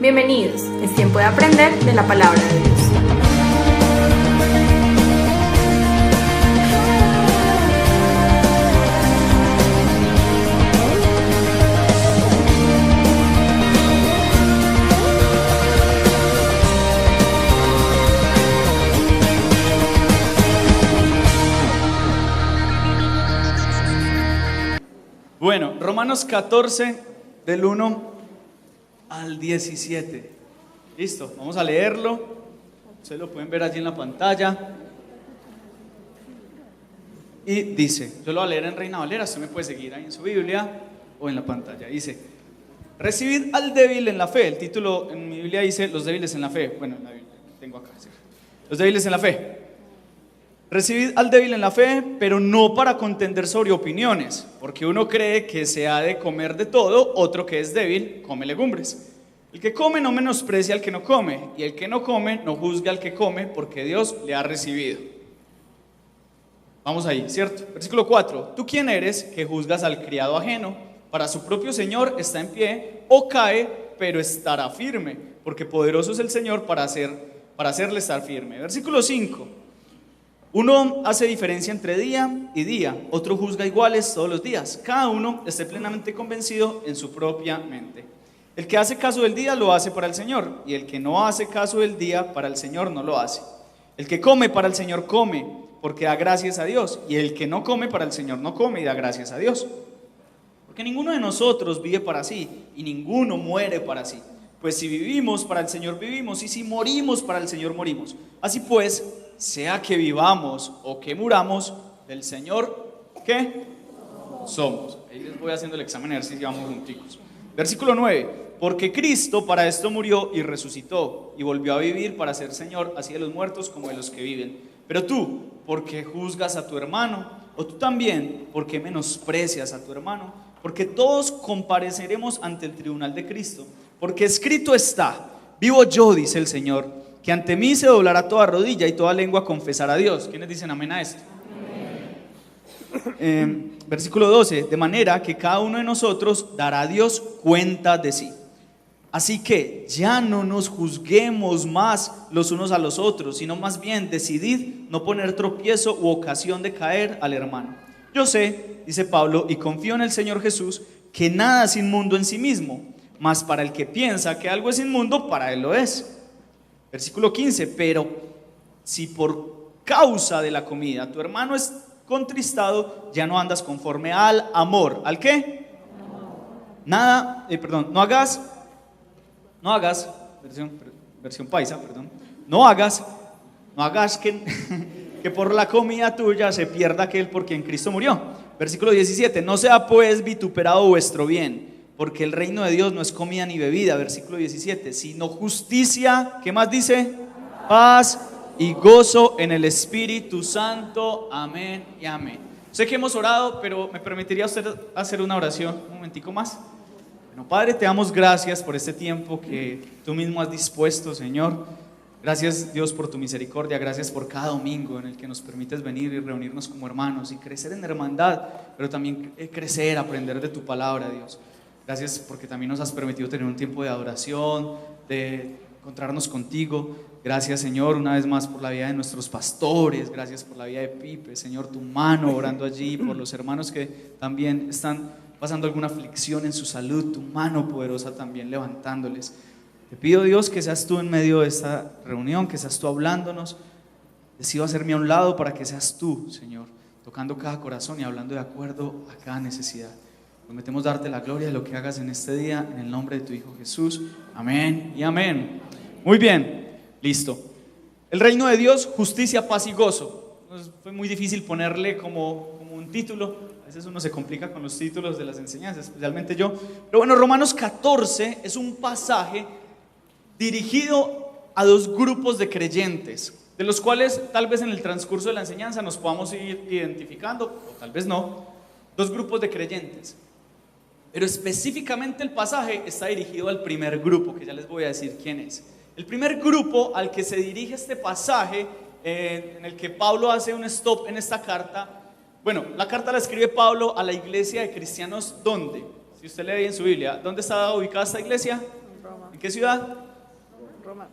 Bienvenidos, es tiempo de aprender de la palabra de Dios. Bueno, Romanos 14, del 1 al 17. Listo, vamos a leerlo. Ustedes lo pueden ver allí en la pantalla. Y dice, yo lo voy a leer en Reina Valera, usted me puede seguir ahí en su Biblia o en la pantalla. Dice, recibid al débil en la fe. El título en mi Biblia dice, los débiles en la fe. Bueno, en la Biblia tengo acá, sí. Los débiles en la fe. Recibid al débil en la fe, pero no para contender sobre opiniones, porque uno cree que se ha de comer de todo, otro que es débil come legumbres. El que come no menosprecia al que no come, y el que no come no juzga al que come, porque Dios le ha recibido. Vamos ahí, ¿cierto? Versículo 4. ¿Tú quién eres que juzgas al criado ajeno? Para su propio Señor está en pie, o cae, pero estará firme, porque poderoso es el Señor para hacerle estar firme. Versículo 5. Uno hace diferencia entre día y día, otro juzga iguales todos los días. Cada uno esté plenamente convencido en su propia mente. El que hace caso del día lo hace para el Señor, y el que no hace caso del día para el Señor no lo hace. El que come para el Señor come, porque da gracias a Dios, y el que no come para el Señor no come y da gracias a Dios. Porque ninguno de nosotros vive para sí, y ninguno muere para sí. Pues si vivimos, para el Señor vivimos, y si morimos, para el Señor morimos. Así pues, sea que vivamos o que muramos, del Señor, ¿qué? Somos. Ahí les voy haciendo el examen a ver si vamos junticos. Versículo 9. Porque Cristo para esto murió y resucitó, y volvió a vivir para ser Señor, así de los muertos como de los que viven. Pero tú, ¿por qué juzgas a tu hermano? O tú también, ¿por qué menosprecias a tu hermano? Porque todos compareceremos ante el tribunal de Cristo. Porque escrito está, vivo yo, dice el Señor, que ante mí se doblará toda rodilla y toda lengua confesará a Dios. ¿Quiénes dicen amén a esto? Versículo 12, de manera que cada uno de nosotros dará a Dios cuenta de sí. Así que ya no nos juzguemos más los unos a los otros, sino más bien decidid no poner tropiezo u ocasión de caer al hermano. Yo sé, dice Pablo, y confío en el Señor Jesús, que nada es inmundo en sí mismo, mas para el que piensa que algo es inmundo, para él lo es. Versículo 15, pero si por causa de la comida tu hermano es contristado, ya no andas conforme al amor. ¿Al qué? Nada, no hagas, versión paisa, no hagas que por la comida tuya se pierda aquel por quien Cristo murió. Versículo 17, no sea pues vituperado vuestro bien, porque el reino de Dios no es comida ni bebida, versículo 17, sino justicia, ¿qué más dice? Paz y gozo en el Espíritu Santo, amén y amén. Sé que hemos orado, pero ¿me permitiría usted hacer una oración un momentico más? Bueno, Padre, te damos gracias por este tiempo que tú mismo has dispuesto, Señor. Gracias, Dios, por tu misericordia, gracias por cada domingo en el que nos permites venir y reunirnos como hermanos y crecer en hermandad, pero también crecer, aprender de tu palabra, Dios. Gracias porque también nos has permitido tener un tiempo de adoración, de encontrarnos contigo. Gracias, Señor, una vez más por la vida de nuestros pastores. Gracias por la vida de Pipe, Señor, tu mano orando allí, por los hermanos que también están pasando alguna aflicción en su salud, tu mano poderosa también levantándoles. Te pido, Dios, que seas tú en medio de esta reunión, que seas tú hablándonos. Decido hacerme a un lado para que seas tú, Señor, tocando cada corazón y hablando de acuerdo a cada necesidad. Prometemos darte la gloria de lo que hagas en este día, en el nombre de tu Hijo Jesús. Amén y amén. Muy bien, listo. El reino de Dios, justicia, paz y gozo. Fue muy difícil ponerle como un título. A veces uno se complica con los títulos de las enseñanzas, especialmente yo. Pero bueno, Romanos 14 es un pasaje dirigido a dos grupos de creyentes, de los cuales tal vez en el transcurso de la enseñanza nos podamos ir identificando, o tal vez no, dos grupos de creyentes. Pero específicamente el pasaje está dirigido al primer grupo, que ya les voy a decir quién es. El primer grupo al que se dirige este pasaje, en el que Pablo hace un stop en esta carta. Bueno, la carta la escribe Pablo a la iglesia de cristianos, ¿dónde? Si usted lee en su Biblia, ¿dónde está ubicada esta iglesia? ¿En qué ciudad? Roma.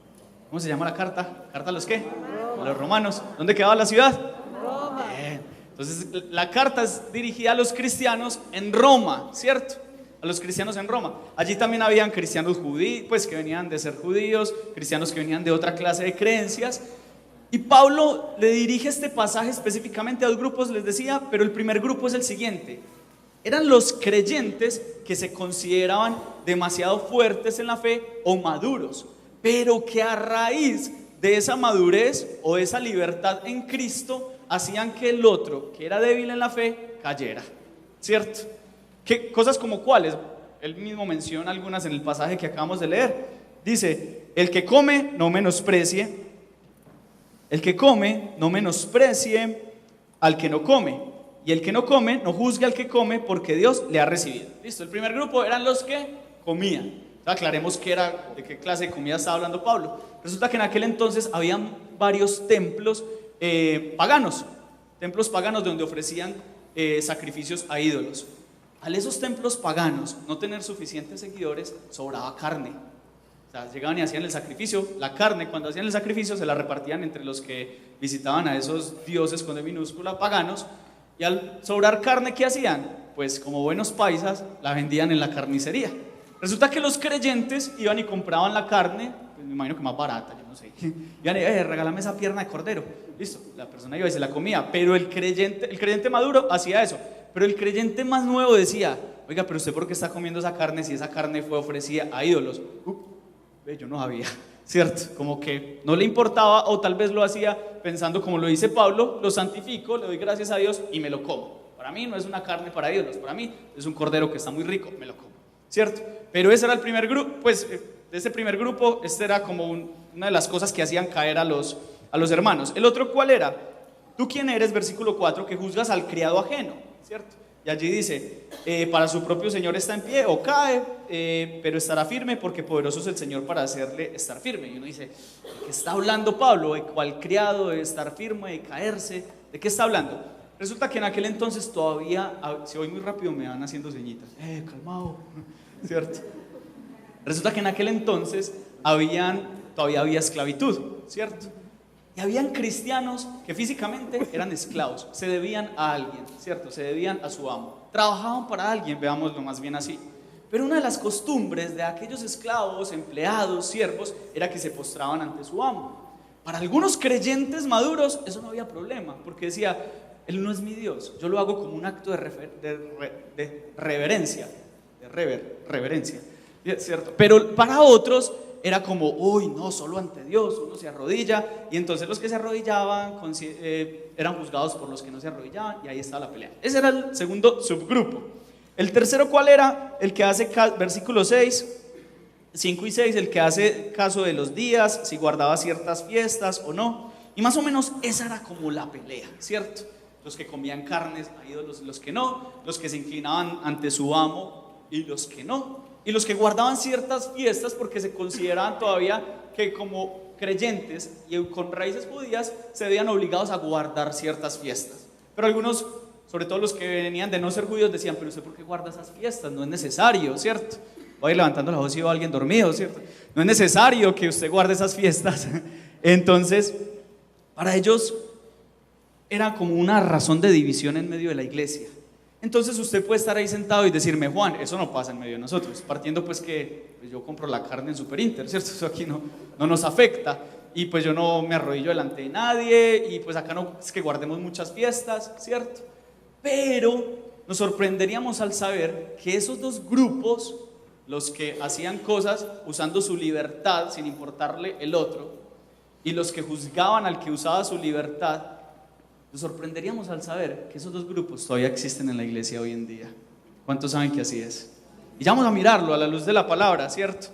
¿Cómo se llama la carta? ¿Carta a los qué? Roma. A los romanos. ¿Dónde quedaba la ciudad? Roma. Entonces la carta es dirigida a los cristianos en Roma, ¿cierto? A los cristianos en Roma. Allí también habían cristianos judíos, pues que venían de ser judíos, cristianos que venían de otra clase de creencias. Y Pablo le dirige este pasaje específicamente a dos grupos, les decía, pero el primer grupo es el siguiente. Eran los creyentes que se consideraban demasiado fuertes en la fe o maduros, pero que a raíz de esa madurez o esa libertad en Cristo hacían que el otro, que era débil en la fe, cayera, ¿cierto? ¿Qué cosas como cuáles? Él mismo menciona algunas en el pasaje que acabamos de leer. Dice, el que come no menosprecie al que no come, y el que no come no juzgue al que come, porque Dios le ha recibido. Listo, el primer grupo eran los que comían. Aclaremos de qué clase de comida estaba hablando Pablo. Resulta que en aquel entonces habían varios templos paganos donde ofrecían sacrificios a ídolos. Al esos templos paganos no tener suficientes seguidores, sobraba carne. O sea, llegaban y hacían el sacrificio. La carne, cuando hacían el sacrificio, se la repartían entre los que visitaban a esos dioses con D minúscula paganos. Y al sobrar carne, ¿qué hacían? Pues como buenos paisas, la vendían en la carnicería. Resulta que los creyentes iban y compraban la carne, pues me imagino que más barata, yo no sé. Iban y regálame esa pierna de cordero. Listo, la persona iba y se la comía. Pero el creyente maduro hacía eso. Pero el creyente más nuevo decía, oiga, pero usted ¿por qué está comiendo esa carne si esa carne fue ofrecida a ídolos? Yo no sabía, ¿cierto? Como que no le importaba, o tal vez lo hacía pensando como lo dice Pablo, lo santifico, le doy gracias a Dios y me lo como. Para mí no es una carne para ídolos, para mí es un cordero que está muy rico, me lo como, ¿cierto? Pero ese era el primer grupo, pues de ese primer grupo, este era como una de las cosas que hacían caer a los hermanos. ¿El otro cuál era? ¿Tú quién eres? Versículo 4, que juzgas al criado ajeno, ¿cierto? Y allí dice, para su propio Señor está en pie o cae, pero estará firme porque poderoso es el Señor para hacerle estar firme. Y uno dice, ¿de qué está hablando Pablo? ¿De cuál criado? ¿De estar firme? ¿De caerse? ¿De qué está hablando? Resulta que en aquel entonces todavía, si voy muy rápido me van haciendo señitas, calmado, ¿cierto? Resulta que en aquel entonces todavía había esclavitud, ¿cierto? Y habían cristianos que físicamente eran esclavos, se debían a alguien, ¿cierto? Se debían a su amo, trabajaban para alguien, veámoslo más bien así. Pero una de las costumbres de aquellos esclavos, empleados, siervos, era que se postraban ante su amo. Para algunos creyentes maduros eso no había problema, porque decía, él no es mi Dios, yo lo hago como un acto de reverencia, ¿cierto? Pero para otros era como, uy, no, solo ante Dios, uno se arrodilla, y entonces los que se arrodillaban eran juzgados por los que no se arrodillaban, y ahí estaba la pelea. Ese era el segundo subgrupo. El tercero, ¿cuál era? El que hace, versículos 5 y 6, el que hace caso de los días, si guardaba ciertas fiestas o no, y más o menos esa era como la pelea, ¿cierto? Los que comían carnes a ídolos, los que no, los que se inclinaban ante su amo y los que no. Y los que guardaban ciertas fiestas porque se consideraban todavía que como creyentes y con raíces judías se veían obligados a guardar ciertas fiestas. Pero algunos, sobre todo los que venían de no ser judíos, decían, pero ¿usted por qué guarda esas fiestas? No es necesario, ¿cierto? Voy a ir levantando la voz y veo a alguien dormido, ¿cierto? No es necesario que usted guarde esas fiestas. Entonces, para ellos era como una razón de división en medio de la iglesia. Entonces usted puede estar ahí sentado y decirme, Juan, eso no pasa en medio de nosotros, partiendo pues que yo compro la carne en Super Inter, ¿cierto? Eso aquí no nos afecta, y pues yo no me arrodillo delante de nadie, y pues acá no es que guardemos muchas fiestas, ¿cierto? Pero nos sorprenderíamos al saber que esos dos grupos, los que hacían cosas usando su libertad sin importarle el otro, y los que juzgaban al que usaba su libertad, nos sorprenderíamos al saber que esos dos grupos todavía existen en la iglesia hoy en día. ¿Cuántos saben que así es? Y ya vamos a mirarlo a la luz de la palabra, ¿cierto?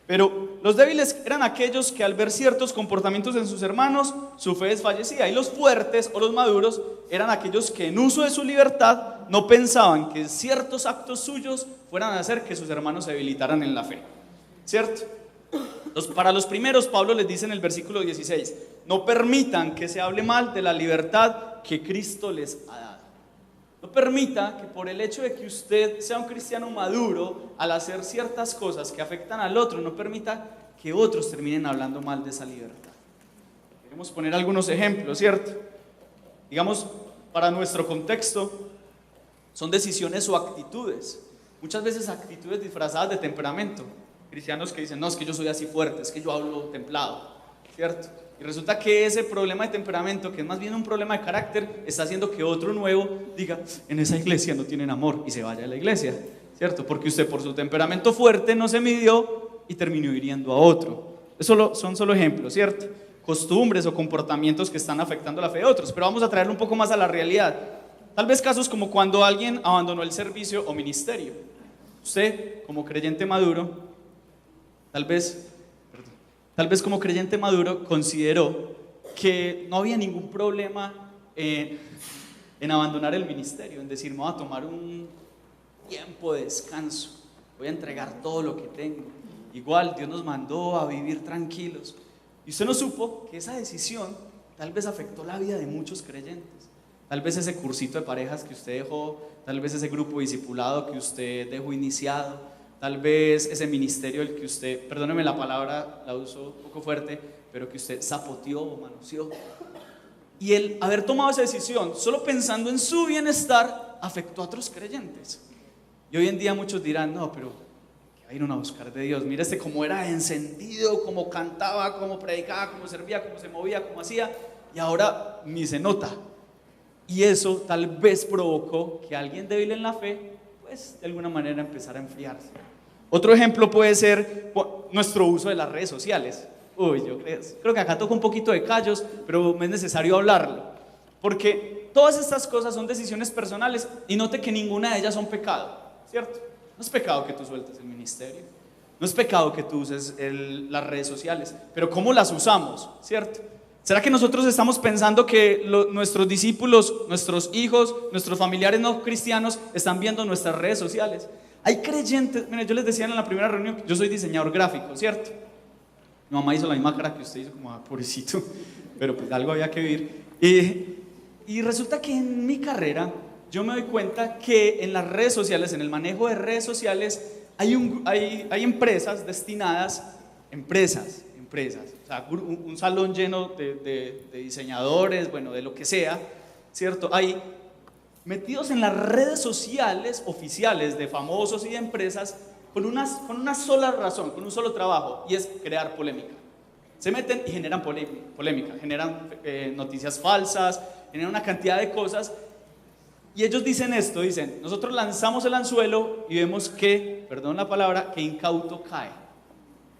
Pero los débiles eran aquellos que al ver ciertos comportamientos en sus hermanos, su fe desfallecía. Y los fuertes o los maduros eran aquellos que en uso de su libertad no pensaban que ciertos actos suyos fueran a hacer que sus hermanos se debilitaran en la fe, ¿cierto? Para los primeros, Pablo les dice en el versículo 16, no permitan que se hable mal de la libertad que Cristo les ha dado. No permita que por el hecho de que usted sea un cristiano maduro, al hacer ciertas cosas que afectan al otro, no permita que otros terminen hablando mal de esa libertad. Queremos poner algunos ejemplos, ¿cierto? Digamos, para nuestro contexto, son decisiones o actitudes. Muchas veces actitudes disfrazadas de temperamento. Cristianos que dicen, no, es que yo soy así fuerte, es que yo hablo templado, ¿cierto? Y resulta que ese problema de temperamento, que es más bien un problema de carácter, está haciendo que otro nuevo diga, en esa iglesia no tienen amor, y se vaya de la iglesia, ¿cierto? Porque usted por su temperamento fuerte no se midió y terminó hiriendo a otro. Eso son solo ejemplos, ¿cierto? Costumbres o comportamientos que están afectando la fe de otros, pero vamos a traerlo un poco más a la realidad. Tal vez casos como cuando alguien abandonó el servicio o ministerio. Usted, como creyente maduro, tal vez como creyente maduro consideró que no había ningún problema en abandonar el ministerio, en decir, me voy a tomar un tiempo de descanso, voy a entregar todo lo que tengo. Igual Dios nos mandó a vivir tranquilos. Y usted no supo que esa decisión tal vez afectó la vida de muchos creyentes. Tal vez ese cursito de parejas que usted dejó, tal vez ese grupo discipulado que usted dejó iniciado, tal vez ese ministerio el que usted, perdóneme la palabra, la uso un poco fuerte, pero que usted zapoteó o manoseó. Y el haber tomado esa decisión, solo pensando en su bienestar, afectó a otros creyentes. Y hoy en día muchos dirán, no, pero ¿qué va a ir uno a buscar de Dios? Mira cómo era encendido, cómo cantaba, cómo predicaba, cómo servía, cómo se movía, cómo hacía, y ahora ni se nota. Y eso tal vez provocó que alguien débil en la fe, pues de alguna manera empezara a enfriarse. Otro ejemplo puede ser nuestro uso de las redes sociales. Yo creo que acá toca un poquito de callos, pero es necesario hablarlo. Porque todas estas cosas son decisiones personales y note que ninguna de ellas son pecado, ¿cierto? No es pecado que tú sueltes el ministerio, no es pecado que tú uses las redes sociales, pero ¿cómo las usamos, cierto? ¿Será que nosotros estamos pensando que nuestros discípulos, nuestros hijos, nuestros familiares no cristianos están viendo nuestras redes sociales? Hay creyentes, miren, yo les decía en la primera reunión que yo soy diseñador gráfico, ¿cierto? Mi mamá hizo la misma cara que usted hizo, como pobrecito, pero pues algo había que vivir. Y resulta que en mi carrera yo me doy cuenta que en las redes sociales, en el manejo de redes sociales, hay empresas destinadas, empresas, o sea, un salón lleno de diseñadores, bueno, de lo que sea, ¿cierto? Hay metidos en las redes sociales oficiales de famosos y de empresas con una sola razón, con un solo trabajo, y es crear polémica. Se meten y generan polémica, generan noticias falsas, generan una cantidad de cosas, y ellos dicen esto, dicen, nosotros lanzamos el anzuelo y vemos que, perdón la palabra, que incauto cae,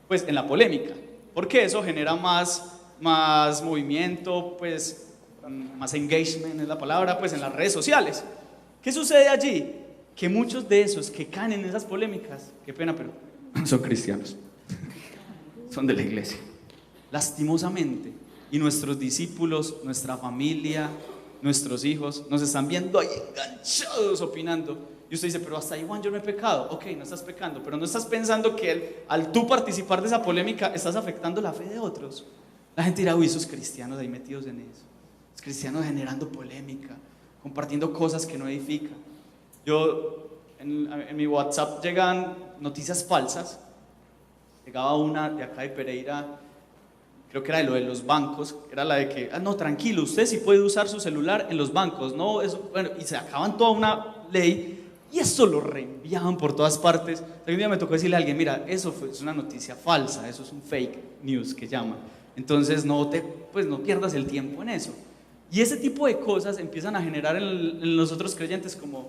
pues en la polémica, porque eso genera más movimiento, pues más engagement es la palabra, pues en las redes sociales. ¿Qué sucede allí? Que muchos de esos que caen en esas polémicas, qué pena, pero son cristianos, son de la iglesia, lastimosamente, y nuestros discípulos, nuestra familia, nuestros hijos, nos están viendo ahí enganchados opinando, y usted dice, pero hasta ahí, Juan, yo no he pecado. Ok, no estás pecando, pero no estás pensando que al tú participar de esa polémica estás afectando la fe de otros. La gente dirá, uy, esos cristianos ahí metidos en eso, los cristianos generando polémica, compartiendo cosas que no edifican. En mi WhatsApp llegan noticias falsas. Llegaba una de acá de Pereira, creo que era de lo de los bancos, era la de que, no, tranquilo, usted sí puede usar su celular en los bancos, no, eso, bueno, y se acaban toda una ley, y eso lo reenviaban por todas partes. Un día me tocó decirle a alguien, mira, es una noticia falsa, eso es un fake news que llaman, entonces no pierdas el tiempo en eso. Y ese tipo de cosas empiezan a generar en los otros creyentes como,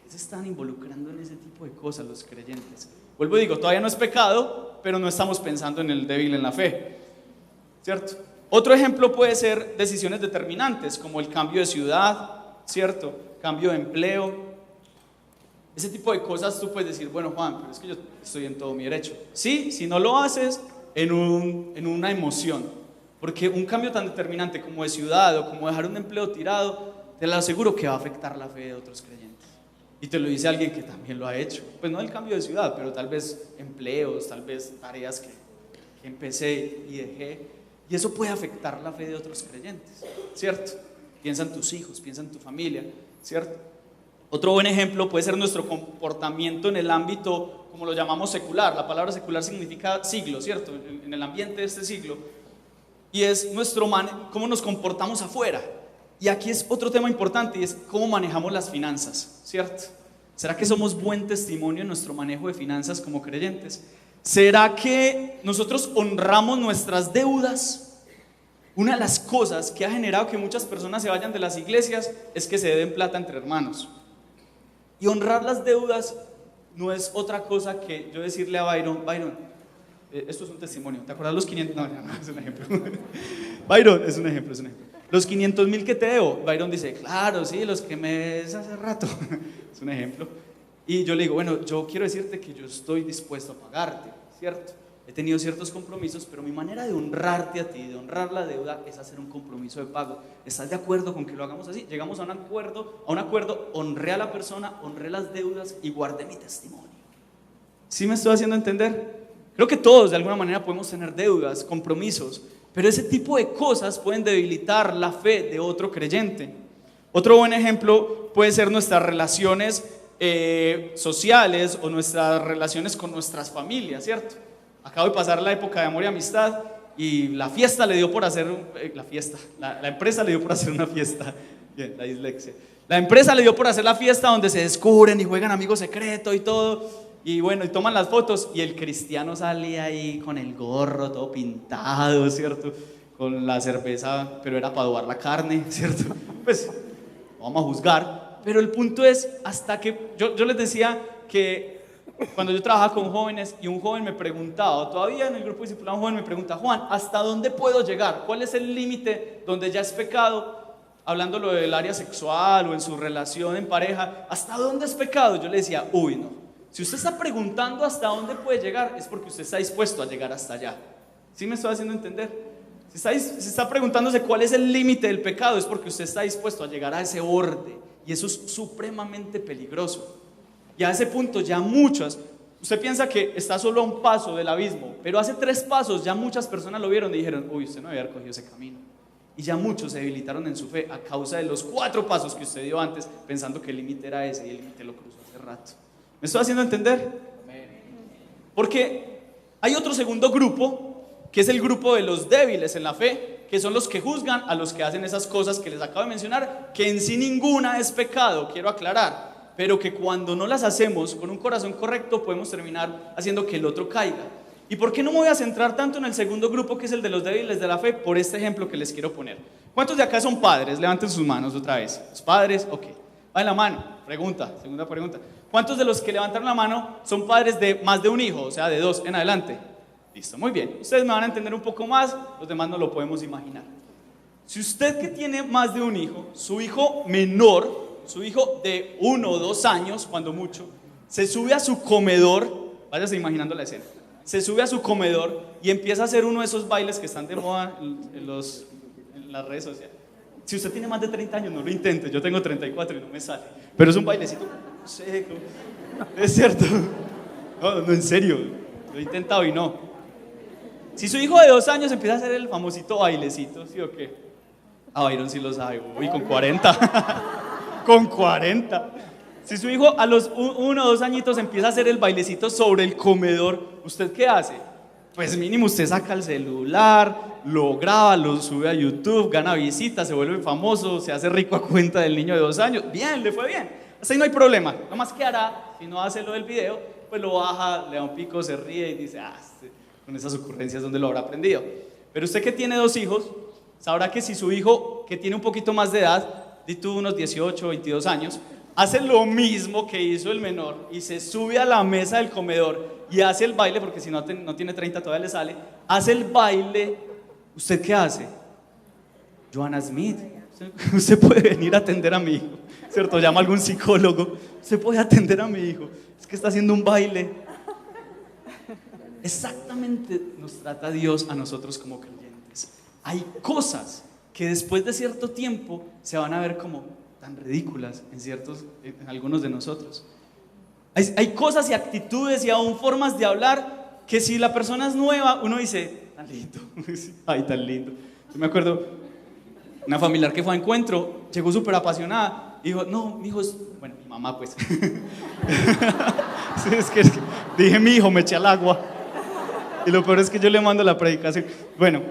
¿qué se están involucrando en ese tipo de cosas los creyentes? Vuelvo y digo, todavía no es pecado, pero no estamos pensando en el débil en la fe, ¿cierto? Otro ejemplo puede ser decisiones determinantes, como el cambio de ciudad, ¿cierto? Cambio de empleo. Ese tipo de cosas tú puedes decir, bueno, Juan, pero es que yo estoy en todo mi derecho. Sí, si no lo haces en una emoción. Porque un cambio tan determinante como de ciudad o como dejar un empleo tirado, te lo aseguro que va a afectar la fe de otros creyentes. Y te lo dice alguien que también lo ha hecho. Pues no el cambio de ciudad, pero tal vez empleos, tal vez tareas que empecé y dejé. Y eso puede afectar la fe de otros creyentes, ¿cierto? Piensa en tus hijos, piensa en tu familia, ¿cierto? Otro buen ejemplo puede ser nuestro comportamiento en el ámbito, como lo llamamos secular. La palabra secular significa siglo, ¿cierto? En el ambiente de este siglo. Y es cómo nos comportamos afuera. Y aquí es otro tema importante, y es cómo manejamos las finanzas, ¿cierto? ¿Será que somos buen testimonio en nuestro manejo de finanzas como creyentes? ¿Será que nosotros honramos nuestras deudas? Una de las cosas que ha generado que muchas personas se vayan de las iglesias es que se deben plata entre hermanos. Y honrar las deudas no es otra cosa que yo decirle a Byron, esto es un testimonio, ¿te acuerdas los 500? No, es un ejemplo. Byron, es un ejemplo. Los 500,000 que te debo. Byron dice, claro, sí, los que me des hace rato. Es un ejemplo. Y yo le digo, bueno, yo quiero decirte que yo estoy dispuesto a pagarte, ¿cierto? He tenido ciertos compromisos, pero mi manera de honrarte a ti, de honrar la deuda, es hacer un compromiso de pago. ¿Estás de acuerdo con que lo hagamos así? Llegamos a un acuerdo, honré a la persona, honré las deudas y guardé mi testimonio. ¿Sí me estoy haciendo entender? Creo que todos de alguna manera podemos tener deudas, compromisos, pero ese tipo de cosas pueden debilitar la fe de otro creyente. Otro buen ejemplo puede ser nuestras relaciones sociales o nuestras relaciones con nuestras familias, ¿cierto? Acabo de pasar la época de amor y amistad y la empresa le dio por hacer una fiesta. Bien, la dislexia. La empresa le dio por hacer la fiesta donde se descubren y juegan amigo secreto y todo. Y bueno, y toman las fotos y el cristiano sale ahí con el gorro todo pintado, ¿cierto? Con la cerveza, pero era para adobar la carne, ¿cierto? Pues vamos a juzgar, pero el punto es hasta que yo les decía que cuando yo trabajaba con jóvenes y un joven me preguntaba, todavía en el grupo discipulado un joven me pregunta, Juan, ¿hasta dónde puedo llegar? ¿Cuál es el límite donde ya es pecado? Hablándolo del área sexual o en su relación en pareja, ¿hasta dónde es pecado? Yo le decía, no. Si usted está preguntando hasta dónde puede llegar, es porque usted está dispuesto a llegar hasta allá. ¿Sí me estoy haciendo entender? Si está preguntándose cuál es el límite del pecado, es porque usted está dispuesto a llegar a ese borde. Y eso es supremamente peligroso. Y a ese punto ya usted piensa que está solo a un paso del abismo, pero hace 3 pasos ya muchas personas lo vieron y dijeron, usted no debe haber cogido ese camino. Y ya muchos se debilitaron en su fe a causa de los 4 pasos que usted dio antes, pensando que el límite era ese y el límite lo cruzó hace rato. ¿Me estoy haciendo entender? Porque hay otro segundo grupo, que es el grupo de los débiles en la fe, que son los que juzgan a los que hacen esas cosas que les acabo de mencionar, que en sí ninguna es pecado, quiero aclarar, pero que cuando no las hacemos con un corazón correcto podemos terminar haciendo que el otro caiga. ¿Y por qué no me voy a centrar tanto en el segundo grupo, que es el de los débiles de la fe? Por este ejemplo que les quiero poner. ¿Cuántos de acá son padres? Levanten sus manos otra vez. ¿Los padres? Ok. Va en la mano. Segunda pregunta. ¿Cuántos de los que levantaron la mano son padres de más de un hijo? O sea, de 2 en adelante. Listo, muy bien. Ustedes me van a entender un poco más, los demás no lo podemos imaginar. Si usted que tiene más de un hijo, su hijo menor, su hijo de 1 o 2 años, cuando mucho, se sube a su comedor, váyase imaginando la escena, se sube a su comedor y empieza a hacer uno de esos bailes que están de moda en las redes sociales. Si usted tiene más de 30 años, no lo intente, yo tengo 34 y no me sale, pero es un bailecito seco, es cierto, no, en serio, lo he intentado y no. Si su hijo de 2 años empieza a hacer el famosito bailecito, ¿sí o qué? A Byron sí lo sabe, con 40, con 40. Si su hijo a los 1 o 2 añitos empieza a hacer el bailecito sobre el comedor, ¿usted qué hace? Pues mínimo usted saca el celular, lo graba, lo sube a YouTube, gana visitas, se vuelve famoso, se hace rico a cuenta del niño de 2 años. Bien, le fue bien. Hasta ahí no hay problema. Nomás que hará, si no hace lo del video, pues lo baja, le da un pico, se ríe y dice, con esas ocurrencias donde lo habrá aprendido. Pero usted que tiene 2 hijos, sabrá que si su hijo, que tiene un poquito más de edad, di tú unos 18 o 22 años, hace lo mismo que hizo el menor y se sube a la mesa del comedor y hace el baile, porque si no tiene 30 todavía le sale, hace el baile, ¿usted qué hace? Joanna Smith, usted puede venir a atender a mi hijo, ¿cierto? Llama a algún psicólogo, usted puede atender a mi hijo, es que está haciendo un baile. Exactamente nos trata Dios a nosotros como creyentes. Hay cosas que después de cierto tiempo se van a ver como tan ridículas en algunos de nosotros. Hay cosas y actitudes y aún formas de hablar que si la persona es nueva, uno dice, tan lindo, ay, tan lindo. Yo me acuerdo, una familiar que fue a encuentro, llegó súper apasionada Y dijo, no, mi hijo es, bueno, mi mamá pues. Sí, es que dije, mi hijo, me eché al agua. Y lo peor es que yo le mando la predicación. Bueno,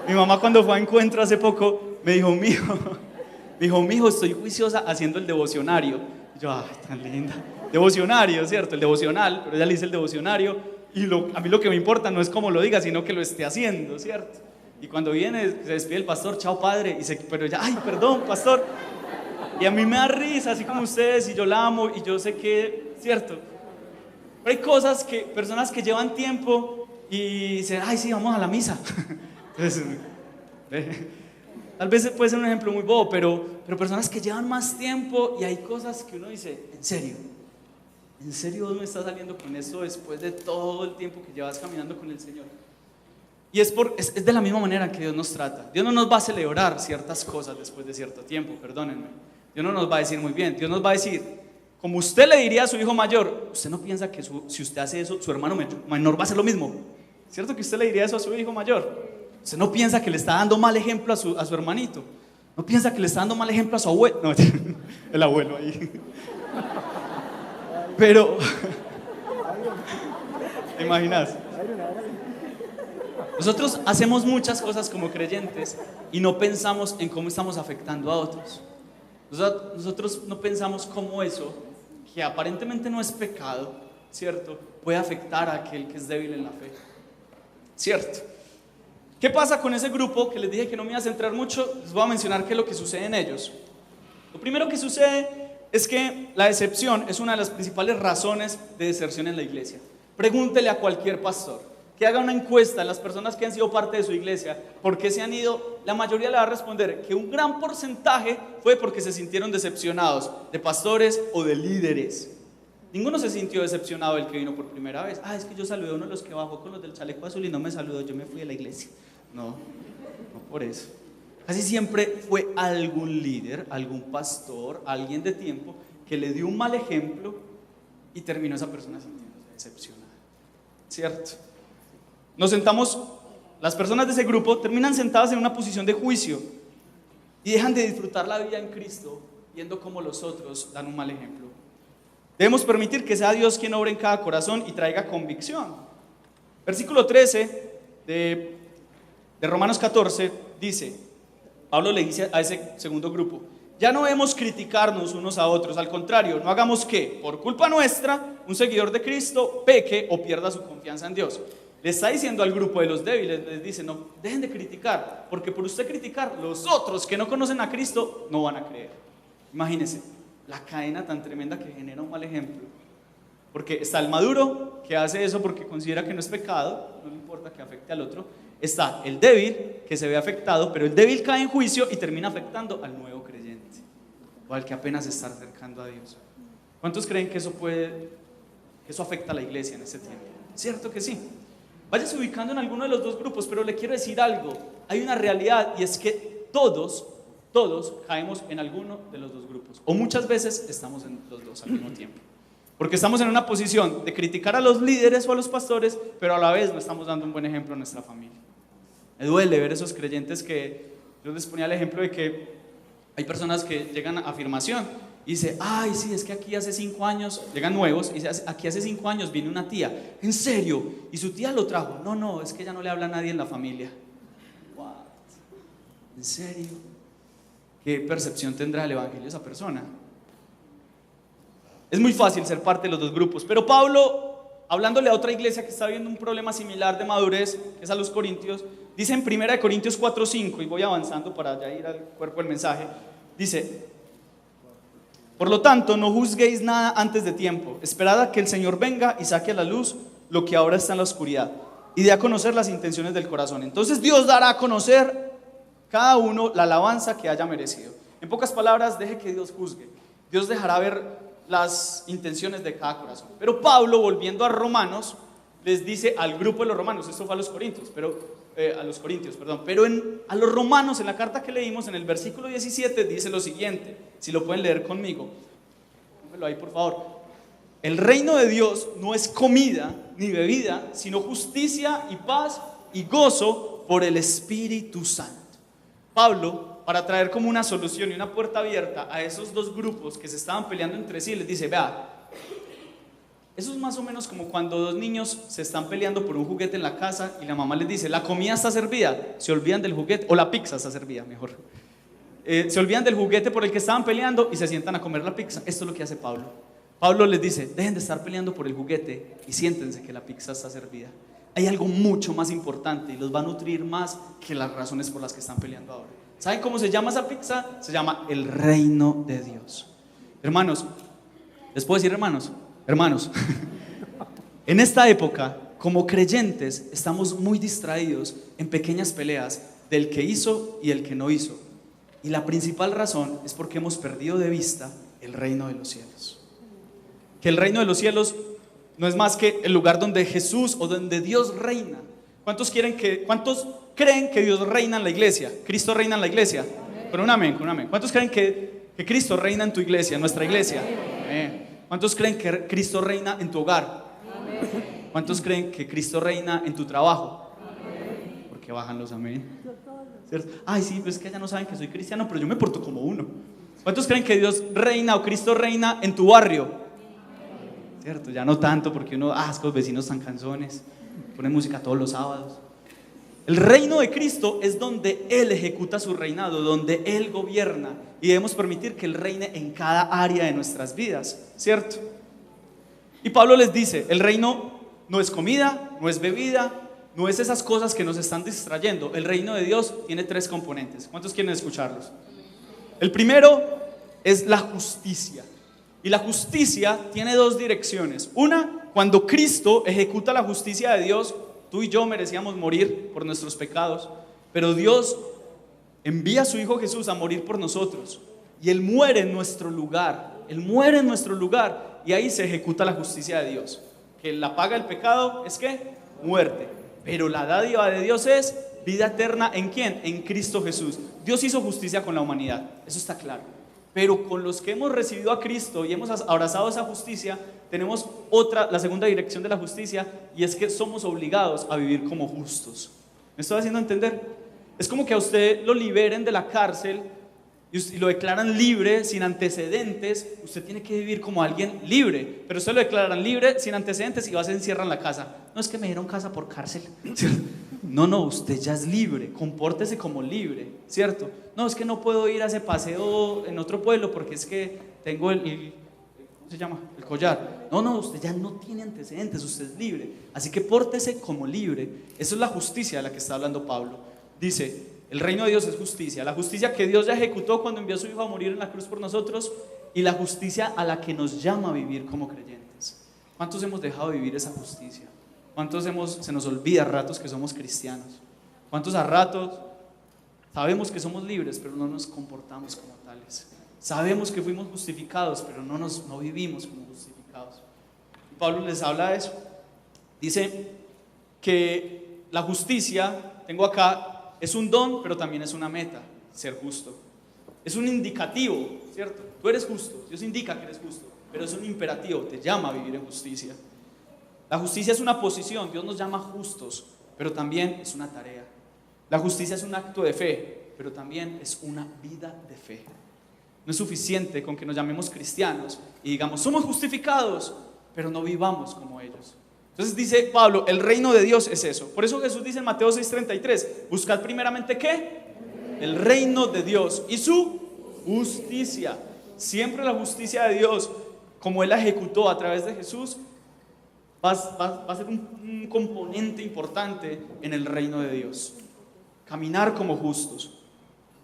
mi mamá cuando fue a encuentro hace poco, me dijo, mi hijo, estoy juiciosa haciendo el devocionario. Y yo, ay, tan linda. Devocionario, ¿cierto? El devocional, pero ella le dice el devocionario. Y a mí lo que me importa no es cómo lo diga, sino que lo esté haciendo, ¿cierto? Y cuando viene, se despide el pastor, chao padre, pero ya, ay, perdón, pastor. Y a mí me da risa, así como ustedes, y yo la amo, y yo sé que, ¿cierto? Pero hay cosas que, personas que llevan tiempo y dicen, ay, sí, vamos a la misa. Entonces, tal vez puede ser un ejemplo muy bobo, pero personas que llevan más tiempo y hay cosas que uno dice, ¿en serio Dios me está saliendo con eso después de todo el tiempo que llevas caminando con el Señor? Y es de la misma manera que Dios nos trata. Dios no nos va a celebrar ciertas cosas después de cierto tiempo, perdónenme. Dios no nos va a decir muy bien, Dios nos va a decir, como usted le diría a su hijo mayor, usted no piensa que si usted hace eso, su hermano menor va a hacer lo mismo. ¿Cierto que usted le diría eso a su hijo mayor? Usted no piensa que le está dando mal ejemplo a su hermanito. No piensa que le está dando mal ejemplo a su abuelo. No, el abuelo ahí. Pero, ¿te imaginas? Nosotros hacemos muchas cosas como creyentes y no pensamos en cómo estamos afectando a otros. Nosotros no pensamos cómo eso, que aparentemente no es pecado, ¿cierto?, puede afectar a aquel que es débil en la fe, ¿cierto? ¿Qué pasa con ese grupo que les dije que no me iba a centrar mucho? Les voy a mencionar qué es lo que sucede en ellos. Lo primero que sucede es que la decepción es una de las principales razones de deserción en la iglesia. Pregúntele a cualquier pastor que haga una encuesta a las personas que han sido parte de su iglesia, ¿por qué se han ido? La mayoría le va a responder que un gran porcentaje fue porque se sintieron decepcionados de pastores o de líderes. Ninguno se sintió decepcionado del que vino por primera vez. Es que yo saludé a uno de los que bajó con los del chaleco azul y no me saludó, yo me fui a la iglesia. No por eso. Casi siempre fue algún líder, algún pastor, alguien de tiempo que le dio un mal ejemplo y terminó esa persona sintiéndose decepcionada, ¿cierto? Nos sentamos, las personas de ese grupo terminan sentadas en una posición de juicio y dejan de disfrutar la vida en Cristo viendo cómo los otros dan un mal ejemplo. Debemos permitir que sea Dios quien obre en cada corazón y traiga convicción. Versículo 13 de Romanos 14 dice, Pablo le dice a ese segundo grupo, ya no debemos criticarnos unos a otros, al contrario, no hagamos que, por culpa nuestra, un seguidor de Cristo peque o pierda su confianza en Dios. Le está diciendo al grupo de los débiles, les dice, no, dejen de criticar, porque por usted criticar, los otros que no conocen a Cristo no van a creer. Imagínense la cadena tan tremenda que genera un mal ejemplo. Porque está el maduro, que hace eso porque considera que no es pecado, no le importa que afecte al otro. Está el débil, que se ve afectado, pero el débil cae en juicio y termina afectando al nuevo creyente, o al que apenas se está acercando a Dios. ¿Cuántos creen que eso afecta a la iglesia en ese tiempo? ¿Cierto que sí? Váyase ubicando en alguno de los dos grupos, pero le quiero decir algo. Hay una realidad y es que todos caemos en alguno de los dos grupos. O muchas veces estamos en los dos al mismo tiempo. Porque estamos en una posición de criticar a los líderes o a los pastores, pero a la vez no estamos dando un buen ejemplo a nuestra familia. Me duele ver esos creyentes que, yo les ponía el ejemplo de que hay personas que llegan a afirmación y dice, ay, sí, es que aquí hace 5 años, llegan nuevos, y dice, aquí hace 5 años vino una tía, ¿en serio? ¿Y su tía lo trajo? No, es que ya no le habla a nadie en la familia. What? ¿En serio? ¿Qué percepción tendrá el evangelio esa persona? Es muy fácil ser parte de los dos grupos, pero Pablo, hablándole a otra iglesia que está viendo un problema similar de madurez, que es a los corintios, dice en 1 Corintios 4:5, y voy avanzando para ya ir al cuerpo del mensaje, dice, por lo tanto, no juzguéis nada antes de tiempo, esperad a que el Señor venga y saque a la luz lo que ahora está en la oscuridad, y dé a conocer las intenciones del corazón. Entonces Dios dará a conocer cada uno la alabanza que haya merecido. En pocas palabras, deje que Dios juzgue. Dios dejará ver las intenciones de cada corazón. Pero Pablo, volviendo a Romanos, les dice al grupo de los romanos, esto fue a los corintios, pero a los romanos, en la carta que leímos, en el versículo 17, dice lo siguiente, si lo pueden leer conmigo, pónganlo ahí por favor. El reino de Dios no es comida ni bebida, sino justicia y paz y gozo por el Espíritu Santo. Pablo para traer como una solución y una puerta abierta a esos dos grupos que se estaban peleando entre sí, les dice, vea, eso es más o menos como cuando dos niños se están peleando por un juguete en la casa y la mamá les dice, la comida está servida, se olvidan del juguete, o la pizza está servida, mejor. Se olvidan del juguete por el que estaban peleando y se sientan a comer la pizza. Esto es lo que hace Pablo. Pablo les dice, dejen de estar peleando por el juguete y siéntense que la pizza está servida. Hay algo mucho más importante y los va a nutrir más que las razones por las que están peleando ahora. ¿Saben cómo se llama esa pizza? Se llama el reino de Dios. Hermanos, ¿les puedo decir hermanos? Hermanos, en esta época, como creyentes, estamos muy distraídos en pequeñas peleas del que hizo y el que no hizo. Y la principal razón es porque hemos perdido de vista el reino de los cielos. Que el reino de los cielos no es más que el lugar donde Jesús o donde Dios reina. ¿Cuántos creen que Dios reina en la iglesia? ¿Cristo reina en la iglesia? Con un amén, con un amén. ¿Cuántos creen que Cristo reina en tu iglesia, en nuestra iglesia? Amén. ¿Cuántos creen que Cristo reina en tu hogar? Amén. ¿Cuántos creen que Cristo reina en tu trabajo? Amén. ¿Por qué bajan los amén? ¿Cierto? Ay, sí, pues es que ya no saben que soy cristiano, pero yo me porto como uno. ¿Cuántos creen que Dios reina o Cristo reina en tu barrio? ¿Cierto? Ya no tanto, porque uno, es que los vecinos están canzones, ponen música todos los sábados. El reino de Cristo es donde Él ejecuta su reinado, donde Él gobierna, y debemos permitir que Él reine en cada área de nuestras vidas, ¿cierto? Y Pablo les dice, el reino no es comida, no es bebida, no es esas cosas que nos están distrayendo. El reino de Dios tiene 3 componentes. ¿Cuántos quieren escucharlos? El primero es la justicia. Y la justicia tiene 2 direcciones. Una, cuando Cristo ejecuta la justicia de Dios, tú y yo merecíamos morir por nuestros pecados, pero Dios envía a su Hijo Jesús a morir por nosotros. Y Él muere en nuestro lugar. Él muere en nuestro lugar. Y ahí se ejecuta la justicia de Dios. Que la paga del pecado es ¿qué? Muerte. Pero la dádiva de Dios es vida eterna. ¿En quién? En Cristo Jesús. Dios hizo justicia con la humanidad. Eso está claro. Pero con los que hemos recibido a Cristo y hemos abrazado esa justicia, tenemos la segunda dirección de la justicia, y es que somos obligados a vivir como justos. ¿Me estoy haciendo entender? Es como que a usted lo liberen de la cárcel y lo declaran libre sin antecedentes. Usted tiene que vivir como alguien libre, pero usted lo declaran libre sin antecedentes y va, se encierra en la casa. No, es que me dieron casa por cárcel. No, usted ya es libre, compórtese como libre, ¿cierto? No, es que no puedo ir a ese paseo en otro pueblo porque es que tengo ¿cómo se llama? El collar. No, usted ya no tiene antecedentes, usted es libre. Así que pórtese como libre. Eso es la justicia de la que está hablando Pablo. Dice, el reino de Dios es justicia. La justicia que Dios ya ejecutó cuando envió a su Hijo a morir en la cruz por nosotros, y la justicia a la que nos llama a vivir como creyentes. ¿Cuántos hemos dejado de vivir esa justicia? ¿Cuántos se nos olvida a ratos que somos cristianos? ¿Cuántos a ratos sabemos que somos libres, pero no nos comportamos como tales? Sabemos que fuimos justificados, pero no vivimos como justificados. Y Pablo les habla de eso. Dice que la justicia, tengo acá, es un don, pero también es una meta, ser justo. Es un indicativo, ¿cierto? Tú eres justo, Dios indica que eres justo, pero es un imperativo, te llama a vivir en justicia. La justicia es una posición, Dios nos llama justos, pero también es una tarea. La justicia es un acto de fe, pero también es una vida de fe. No es suficiente con que nos llamemos cristianos y digamos, somos justificados, pero no vivamos como ellos. Entonces dice Pablo, el reino de Dios es eso. Por eso Jesús dice en Mateo 6:33, buscad primeramente ¿qué? El reino de Dios y su justicia. Siempre la justicia de Dios, como Él la ejecutó a través de Jesús, va a ser un componente importante en el reino de Dios. Caminar como justos.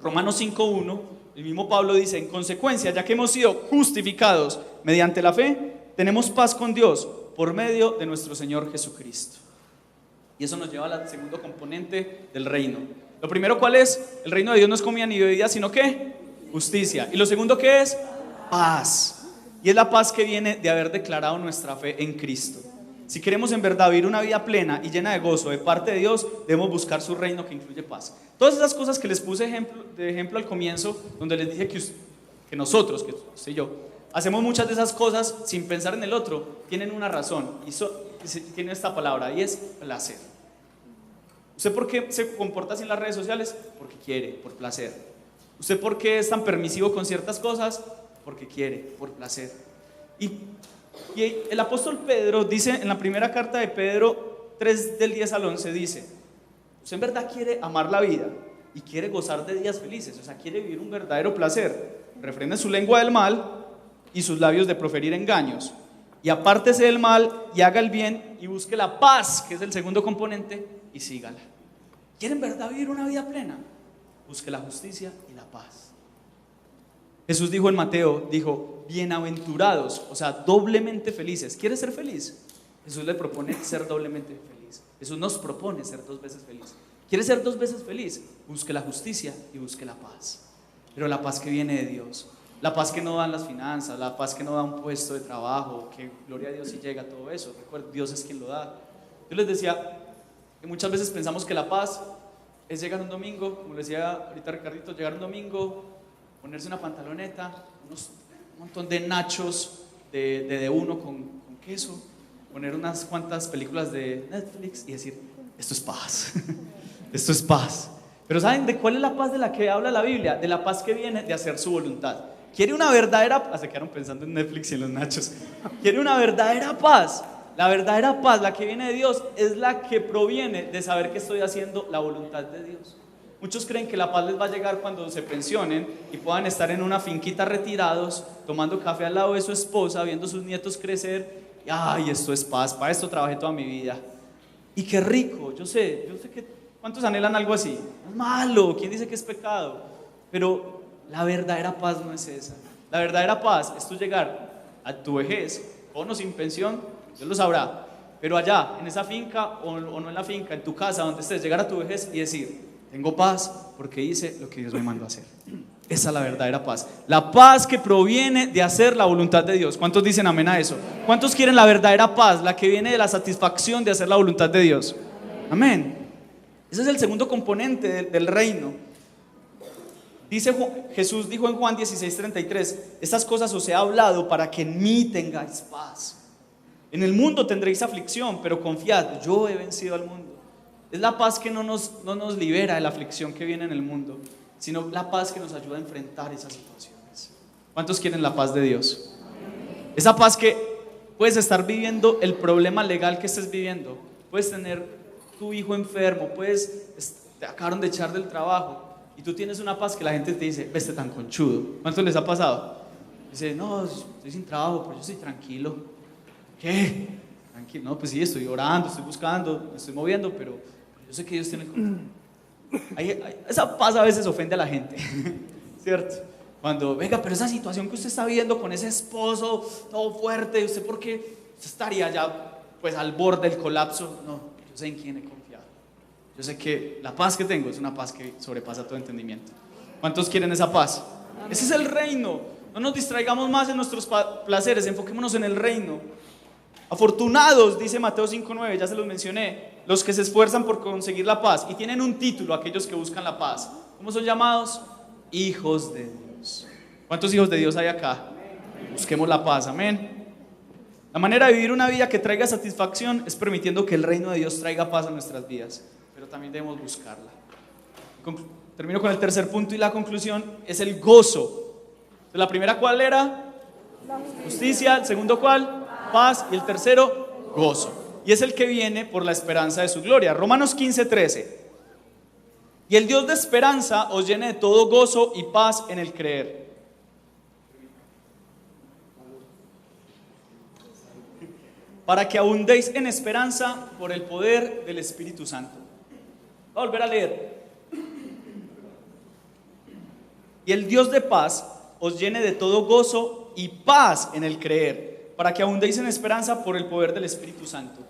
Romanos 5:1, el mismo Pablo dice, en consecuencia, ya que hemos sido justificados mediante la fe, tenemos paz con Dios por medio de nuestro Señor Jesucristo. Y eso nos lleva al segundo componente del reino. Lo primero, ¿cuál es? El reino de Dios no es comida ni bebida, sino ¿qué? Justicia. Y lo segundo, ¿qué es? Paz. Y es la paz que viene de haber declarado nuestra fe en Cristo. Si queremos en verdad vivir una vida plena y llena de gozo de parte de Dios, debemos buscar su reino que incluye paz. Todas esas cosas que les puse de ejemplo al comienzo, donde les dije que nosotros, que usted y yo, hacemos muchas de esas cosas sin pensar en el otro, tienen una razón, y tiene esta palabra, y es placer. ¿Usted por qué se comporta así en las redes sociales? Porque quiere, por placer. ¿Usted por qué es tan permisivo con ciertas cosas? Porque quiere, por placer. Y el apóstol Pedro dice en la primera carta de Pedro 3 del 10 al 11, dice: usted en verdad quiere amar la vida y quiere gozar de días felices, o sea, quiere vivir un verdadero placer. Refrene su lengua del mal y sus labios de proferir engaños. Y apártese del mal y haga el bien y busque la paz, que es el segundo componente, y sígala. ¿Quiere en verdad vivir una vida plena? Busque la justicia y la paz. Jesús dijo en Mateo, dijo, bienaventurados, o sea, doblemente felices. ¿Quieres ser feliz? Jesús le propone ser doblemente feliz. Jesús nos propone ser 2 veces feliz. ¿Quieres ser 2 veces feliz? Busque la justicia y busque la paz. Pero la paz que viene de Dios, la paz que no dan las finanzas, la paz que no da un puesto de trabajo, que gloria a Dios si llega todo eso. Recuerda, Dios es quien lo da. Yo les decía que muchas veces pensamos que la paz es llegar un domingo, como le decía ahorita Ricardito, llegar un domingo, ponerse una pantaloneta, un montón de nachos de uno con queso, poner unas cuantas películas de Netflix y decir, esto es paz, esto es paz. Pero ¿saben de cuál es la paz de la que habla la Biblia? De la paz que viene de hacer su voluntad. ¿Quiere una verdadera paz? Se quedaron pensando en Netflix y en los nachos. ¿Quiere una verdadera paz? La verdadera paz, la que viene de Dios, es la que proviene de saber que estoy haciendo la voluntad de Dios. Muchos creen que la paz les va a llegar cuando se pensionen y puedan estar en una finquita retirados, tomando café al lado de su esposa, viendo sus nietos crecer. Y, ay, esto es paz, para esto trabajé toda mi vida. Y qué rico, yo sé que ¿cuántos anhelan algo así? Es malo, ¿quién dice que es pecado? Pero la verdadera paz no es esa. La verdadera paz es tú llegar a tu vejez, con o sin pensión, Dios lo sabrá. Pero allá, en esa finca o no en la finca, en tu casa, donde estés, llegar a tu vejez y decir, tengo paz porque hice lo que Dios me mandó a hacer. Esa es la verdadera paz. La paz que proviene de hacer la voluntad de Dios. ¿Cuántos dicen amén a eso? ¿Cuántos quieren la verdadera paz? La que viene de la satisfacción de hacer la voluntad de Dios. Amén. Ese es el segundo componente del reino. Jesús dijo en Juan 16:33, estas cosas os he hablado para que en mí tengáis paz. En el mundo tendréis aflicción, pero confiad, yo he vencido al mundo. Es la paz que no nos libera de la aflicción que viene en el mundo, sino la paz que nos ayuda a enfrentar esas situaciones. ¿Cuántos quieren la paz de Dios? Esa paz que puedes estar viviendo el problema legal que estés viviendo, puedes tener tu hijo enfermo, te acabaron de echar del trabajo y tú tienes una paz que la gente te dice, veste tan conchudo. ¿Cuántos les ha pasado? Dice, no, estoy sin trabajo, pero yo estoy tranquilo. ¿Qué? Tranquilo, no, pues sí, estoy orando, estoy buscando, me estoy moviendo, pero yo sé que Dios tiene el control. Esa paz a veces ofende a la gente, ¿cierto? Cuando, venga, pero esa situación que usted está viviendo con ese esposo todo fuerte, ¿usted por qué? Usted estaría ya pues al borde del colapso. No, yo sé en quién he confiado. Yo sé que la paz que tengo es una paz que sobrepasa todo entendimiento. ¿Cuántos quieren esa paz? Ese es el reino. No nos distraigamos más en nuestros placeres, enfoquémonos en el reino. Afortunados, dice Mateo 5:9, ya se los mencioné, los que se esfuerzan por conseguir la paz y tienen un título, aquellos que buscan la paz. ¿Cómo son llamados? Hijos de Dios. ¿Cuántos hijos de Dios hay acá? Busquemos la paz, amén. La manera de vivir una vida que traiga satisfacción es permitiendo que el reino de Dios traiga paz a nuestras vidas, pero también debemos buscarla. Termino con el tercer punto y la conclusión es el gozo. Entonces, la primera, ¿cuál era? Justicia. El segundo, ¿cuál? Paz. Y el tercero, gozo. Y es el que viene por la esperanza de su gloria. Romanos 15:13. Y el Dios de esperanza os llene de todo gozo y paz en el creer. Para que abundéis en esperanza por el poder del Espíritu Santo. Voy a volver a leer. Y el Dios de paz os llene de todo gozo y paz en el creer, para que abundéis en esperanza por el poder del Espíritu Santo.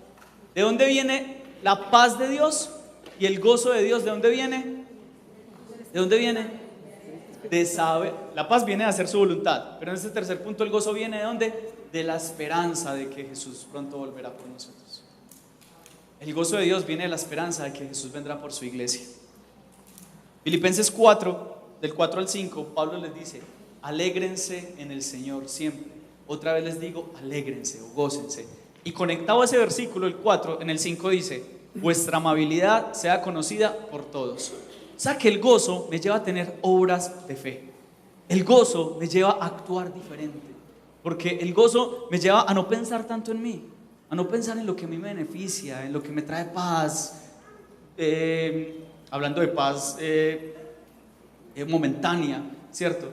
¿De dónde viene la paz de Dios y el gozo de Dios? ¿De dónde viene? ¿De dónde viene? De saber. La paz viene de hacer su voluntad, pero en este tercer punto el gozo viene ¿de dónde? De la esperanza de que Jesús pronto volverá por nosotros. El gozo de Dios viene de la esperanza de que Jesús vendrá por su iglesia. Filipenses 4, del 4 al 5, Pablo les dice, alégrense en el Señor siempre. Otra vez les digo, alégrense o gócense. Y conectado a ese versículo, el 4, en el 5 dice, vuestra amabilidad sea conocida por todos. sea que el gozo me lleva a tener obras de fe. El gozo me lleva a actuar diferente. Porque el gozo me lleva a no pensar tanto en mí, a no pensar en lo que a mí me beneficia, en lo que me trae paz. Hablando de paz momentánea, ¿cierto?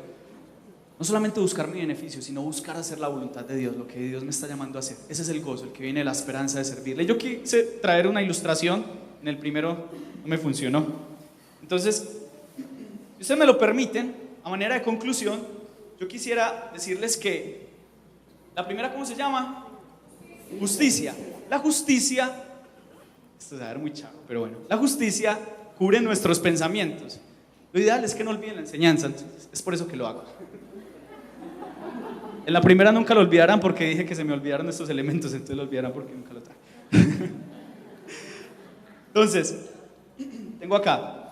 No solamente buscar mi beneficio, sino buscar hacer la voluntad de Dios, lo que Dios me está llamando a hacer. Ese es el gozo, el que viene de la esperanza de servirle. Yo quise traer una ilustración, en el primero no me funcionó. Entonces, si ustedes me lo permiten, a manera de conclusión, yo quisiera decirles que la primera, ¿cómo se llama? Justicia. La justicia, esto se va a ver muy chavo, pero bueno, la justicia cubre nuestros pensamientos. Lo ideal es que no olviden la enseñanza, entonces es por eso que lo hago. En la primera nunca lo olvidarán porque dije que se me olvidaron estos elementos, entonces lo olvidarán porque nunca lo traje. Entonces, tengo acá.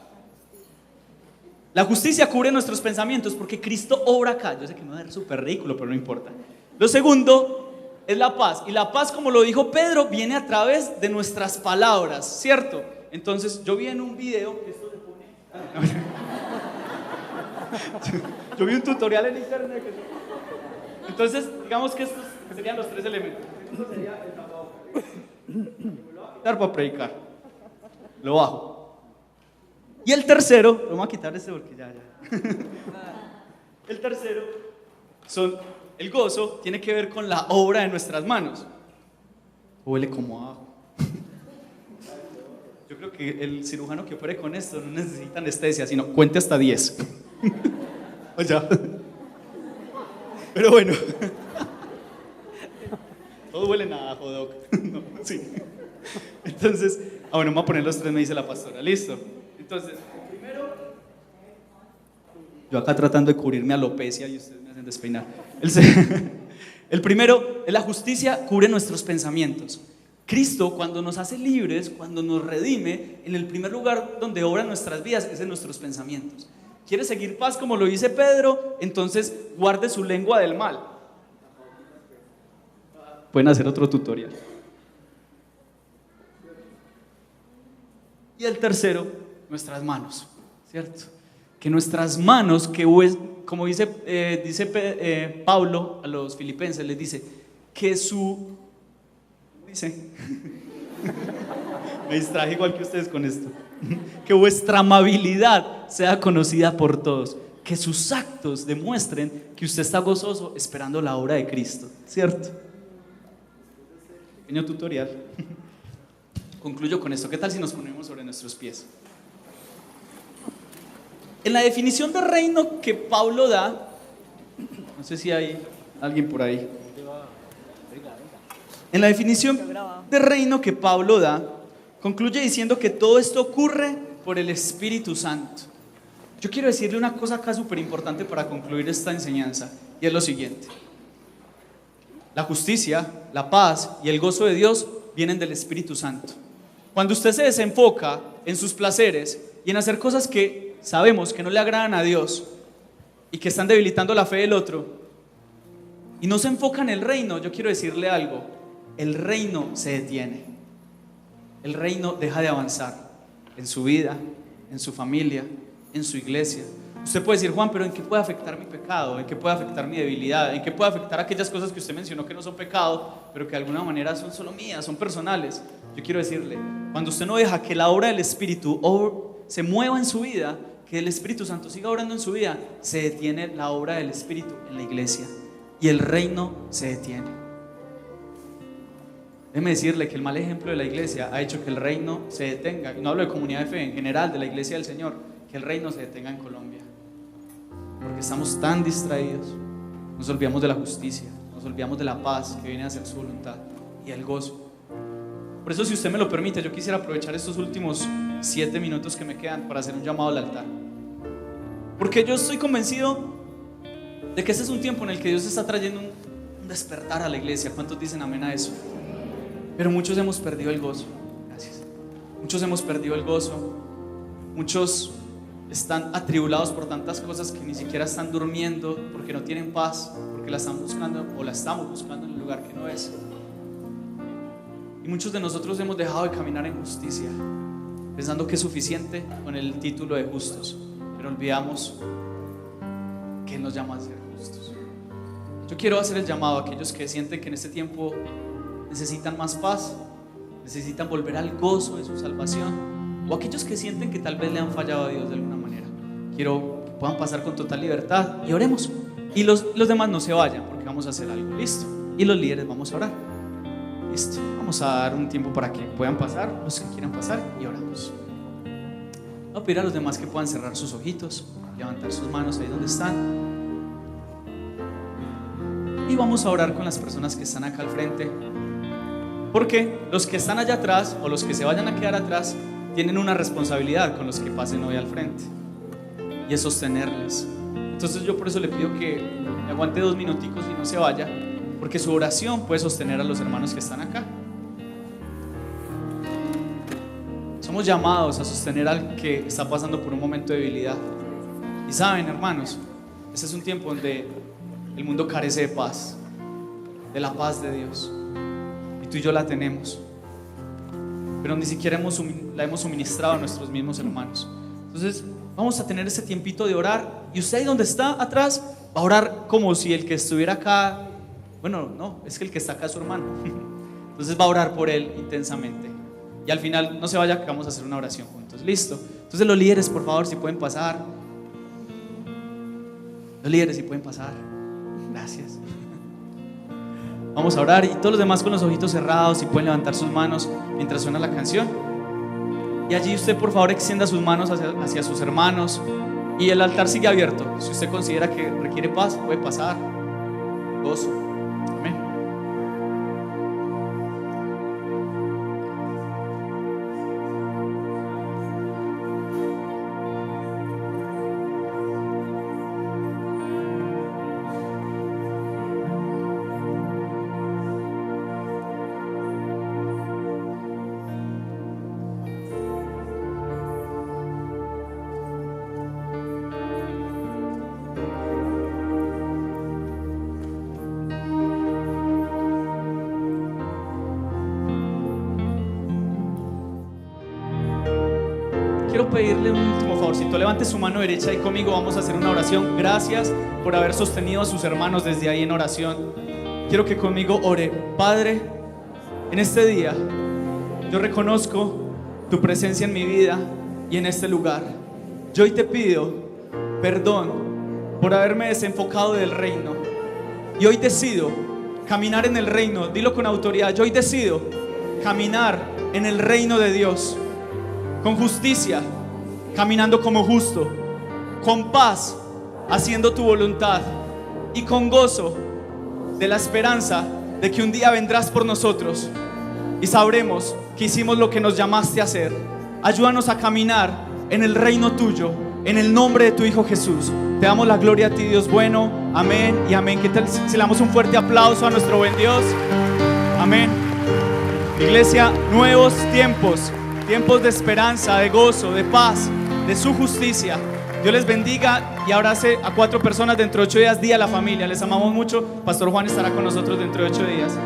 La justicia cubre nuestros pensamientos porque Cristo obra acá. Yo sé que no es súper ridículo, pero no importa. Lo segundo es la paz. Y la paz, como lo dijo Pedro, viene a través de nuestras palabras, ¿cierto? Entonces, yo vi en un video que esto se pone... Yo vi un tutorial en internet que... Entonces, digamos que estos serían los tres elementos. Esto sería el tapabocas. Lo voy a quitar para predicar. Lo bajo. Y el tercero, lo vamos a quitar este porque ya. El tercero el gozo tiene que ver con la obra de nuestras manos. Huele como a ajo. Yo creo que el cirujano que opere con esto no necesita anestesia, sino cuente hasta 10. O ya. Pero bueno. Todo huele a ajo, doc. No, sí. Entonces, bueno, vamos a poner los tres, me dice la pastora. Listo. Entonces, primero, yo acá tratando de cubrir mi alopecia y ustedes me hacen despeinar. El primero es la justicia, cubre nuestros pensamientos. Cristo, cuando nos hace libres, cuando nos redime, en el primer lugar donde obra nuestras vidas es en nuestros pensamientos. ¿Quiere seguir paz como lo dice Pedro? Entonces guarde su lengua del mal. Pueden hacer otro tutorial. Y el tercero, nuestras manos, ¿cierto? Que nuestras manos, como dice Pablo a los filipenses, les dice que me distraje igual que ustedes con esto, que vuestra amabilidad sea conocida por todos, que sus actos demuestren que usted está gozoso esperando la obra de Cristo, ¿cierto? Pequeño tutorial. Concluyo con esto. ¿Qué tal si nos ponemos sobre nuestros pies? En la definición de reino que Pablo da, no sé si hay alguien por ahí. En la definición de reino que Pablo da, concluye diciendo que todo esto ocurre por el Espíritu Santo. Yo quiero decirle una cosa acá súper importante para concluir esta enseñanza, y es lo siguiente. La justicia, la paz y el gozo de Dios vienen del Espíritu Santo. Cuando usted se desenfoca en sus placeres y en hacer cosas que sabemos que no le agradan a Dios y que están debilitando la fe del otro, y no se enfoca en el reino, yo quiero decirle algo: el reino se detiene, el reino deja de avanzar en su vida, en su familia, en su iglesia. Usted puede decir: Juan, pero ¿en qué puede afectar mi pecado? ¿En qué puede afectar mi debilidad? ¿En qué puede afectar aquellas cosas que usted mencionó que no son pecado, pero que de alguna manera son solo mías, son personales? Yo quiero decirle, cuando usted no deja que la obra del Espíritu se mueva en su vida, que el Espíritu Santo siga obrando en su vida, se detiene la obra del Espíritu en la iglesia y el reino se detiene. Déjeme decirle que el mal ejemplo de la iglesia ha hecho que el reino se detenga. Y no hablo de comunidad de fe, en general de la iglesia del Señor, que el reino se detenga en Colombia, porque estamos tan distraídos. Nos olvidamos de la justicia, nos olvidamos de la paz que viene a hacer su voluntad y el gozo. Por eso, si usted me lo permite, yo quisiera aprovechar estos últimos 7 minutos que me quedan para hacer un llamado al altar, porque yo estoy convencido de que este es un tiempo en el que Dios está trayendo un despertar a la iglesia. ¿Cuántos dicen amén a eso? Pero muchos hemos perdido el gozo. Gracias. Muchos hemos perdido el gozo. Muchos están atribulados por tantas cosas que ni siquiera están durmiendo porque no tienen paz, porque la están buscando o la estamos buscando en el lugar que no es. Y muchos de nosotros hemos dejado de caminar en justicia. pensando que es suficiente con el título de justos, pero olvidamos que Él nos llama a ser justos. Yo quiero hacer el llamado a aquellos que sienten que en este tiempo necesitan más paz, necesitan volver al gozo de su salvación, o aquellos que sienten que tal vez le han fallado a Dios de alguna manera. Quiero que puedan pasar con total libertad y oremos. Y los demás no se vayan, porque vamos a hacer algo. Listo. Y los líderes vamos a orar. Listo. Vamos a dar un tiempo para que puedan pasar, los que quieran pasar, y oramos. Voy a pedir a los demás que puedan cerrar sus ojitos, levantar sus manos ahí donde están. Y vamos a orar con las personas que están acá al frente, porque los que están allá atrás o los que se vayan a quedar atrás tienen una responsabilidad con los que pasen hoy al frente, y es sostenerles. Entonces yo por eso le pido que me aguante 2 minuticos y no se vaya, porque su oración puede sostener a los hermanos que están acá. Somos llamados a sostener al que está pasando por un momento de debilidad. Y saben, hermanos, este es un tiempo donde el mundo carece de paz, de la paz de Dios, y tú y yo la tenemos, pero ni siquiera la hemos suministrado a nuestros mismos hermanos. Entonces vamos a tener ese tiempito de orar, y usted ahí donde está atrás va a orar como si el que estuviera acá, bueno, no, es que el que está acá es su hermano. Entonces va a orar por él intensamente, y al final no se vaya, que vamos a hacer una oración juntos. Listo. Entonces los líderes, por favor, si pueden pasar. Los líderes, si pueden pasar. Gracias. Vamos a orar, y todos los demás con los ojitos cerrados, si pueden levantar sus manos mientras suena la canción. Y allí usted, por favor, extienda sus manos hacia sus hermanos, y el altar sigue abierto. Si usted considera que requiere paz, puede pasar. Gozo. Amén. Quiero pedirle un último favorcito. Levante su mano derecha y conmigo vamos a hacer una oración. Gracias por haber sostenido a sus hermanos desde ahí en oración. Quiero que conmigo ore. Padre, en este día yo reconozco tu presencia en mi vida y en este lugar. Yo hoy te pido perdón por haberme desenfocado del reino, y hoy decido caminar en el reino. Dilo con autoridad. Yo hoy decido caminar en el reino de Dios, con justicia, caminando como justo, con paz, haciendo tu voluntad, y con gozo de la esperanza de que un día vendrás por nosotros y sabremos que hicimos lo que nos llamaste a hacer. Ayúdanos a caminar en el reino tuyo, en el nombre de tu Hijo Jesús. Te damos la gloria a ti, Dios bueno. Amén y amén. ¿Qué tal si le damos un fuerte aplauso a nuestro buen Dios? Amén. Iglesia, nuevos tiempos. Tiempos de esperanza, de gozo, de paz, de su justicia. Dios les bendiga y abrace a 4 personas dentro de 8 días, Día de la Familia. Les amamos mucho. Pastor Juan estará con nosotros dentro de 8 días.